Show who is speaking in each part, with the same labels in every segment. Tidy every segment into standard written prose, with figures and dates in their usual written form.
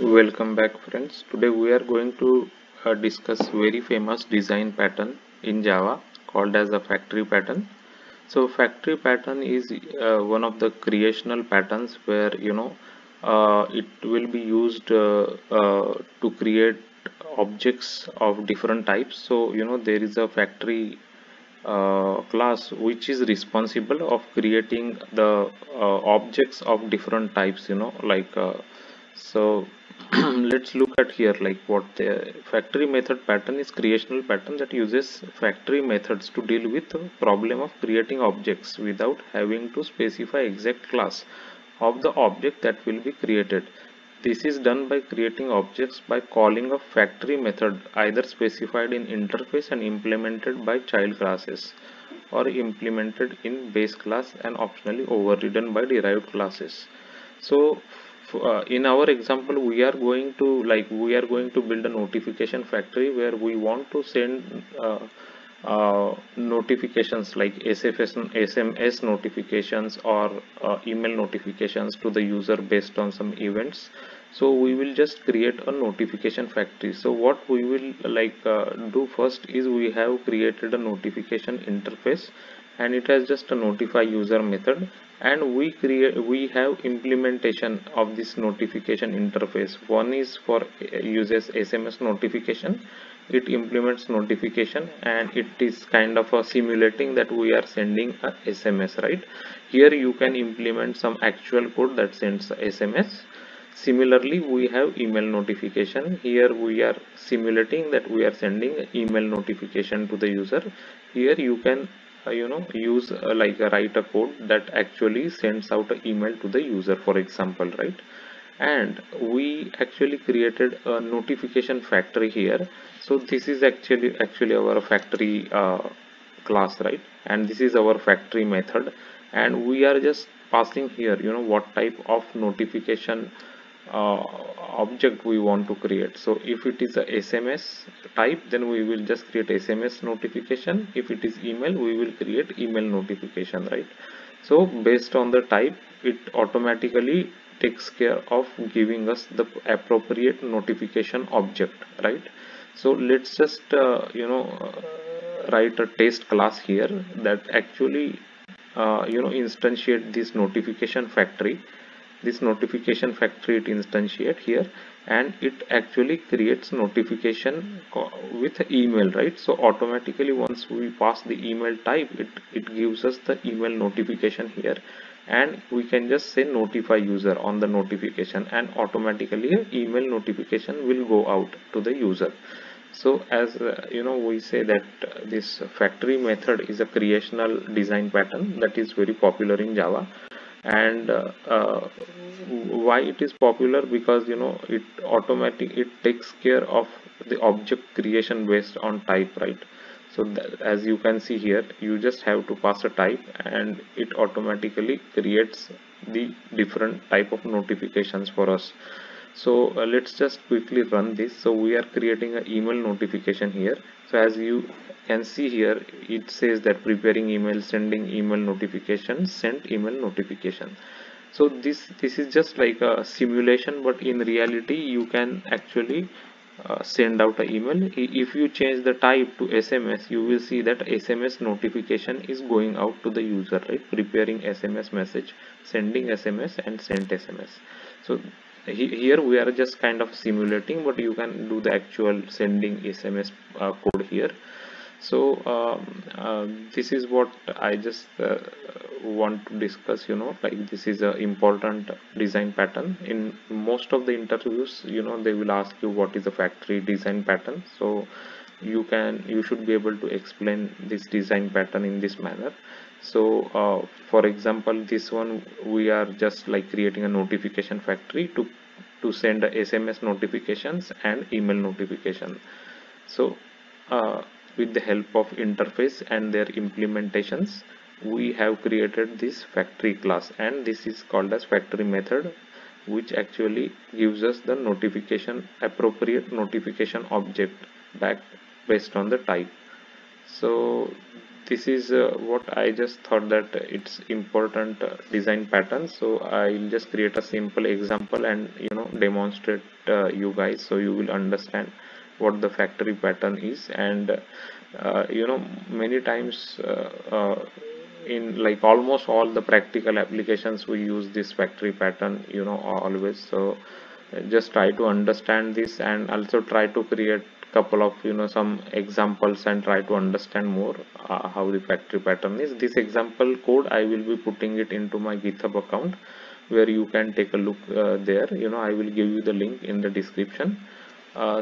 Speaker 1: Welcome back friends. Today we are going to discuss very famous design pattern in Java called as a factory pattern. So factory pattern is one of the creational patterns where it will be used to create objects of different types. So there is a factory class which is responsible of creating the objects of different types, so let's look at here like what the factory method pattern is. Creational pattern that uses factory methods to deal with the problem of creating objects without having to specify exact class of the object that will be created. This is done by creating objects by calling a factory method either specified in interface and implemented by child classes, or implemented in base class and optionally overridden by derived classes. So in our example we are going to build a notification factory where we want to send notifications like SMS notifications or email notifications to the user based on some events. So we will just create a notification factory. So what we will do first is we have created a notification interface, and it has just a notify user method, and we have implementation of this notification interface. One is for uses SMS notification. It implements notification and it is kind of a simulating that we are sending a SMS, right? Here you can implement some actual code that sends a SMS. Similarly, we have email notification. Here we are simulating that we are sending email notification to the user. Here you can use write a code that actually sends out an email to the user, for example, right? And we actually created a notification factory here. So this is actually our factory class, right? And this is our factory method, and we are just passing here what type of notification uh, object we want to create. So if it is a SMS type, then we will just create SMS notification. If it is email, we will create email notification, right? So based on the type, it automatically takes care of giving us the appropriate notification object, right? So let's just write a test class here that actually instantiate this notification factory. This notification factory it instantiate here, and it actually creates notification with email, right? So automatically once we pass the email type, it gives us the email notification here, and we can just say notify user on the notification, and automatically a email notification will go out to the user. So as we say that this factory method is a creational design pattern that is very popular in Java. And why it is popular? Because it takes care of the object creation based on type, right? So that, as you can see here, you just have to pass a type and it automatically creates the different type of notifications for us. So let's just quickly run this. So we are creating an email notification here. So as you can see here, it says that preparing email, sending email notification, sent email notification. So this is just like a simulation, but in reality you can actually send out an email. If you change the type to SMS, you will see that SMS notification is going out to the user, right? Preparing SMS message, sending SMS, and sent SMS. So here we are just kind of simulating, but you can do the actual sending SMS code here. So this is what I just want to discuss. Like this is a important design pattern. In most of the interviews, they will ask you what is a factory design pattern. So you should be able to explain this design pattern in this manner. So for example, this one we are just like creating a notification factory to send SMS notifications and email notification. So with the help of interface and their implementations, we have created this factory class, and this is called as factory method, which actually gives us the appropriate notification object back based on the type. So this is what I just thought that it's important design pattern. So I'll just create a simple example and demonstrate you guys, so you will understand what the factory pattern is. And many times in like almost all the practical applications we use this factory pattern always. So just try to understand this and also try to create couple of some examples and try to understand more how the factory pattern is. This example code I will be putting it into my GitHub account, where you can take a look there. I will give you the link in the description.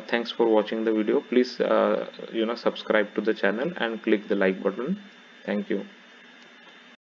Speaker 1: Thanks for watching the video. Please subscribe to the channel and click the like button. Thank you.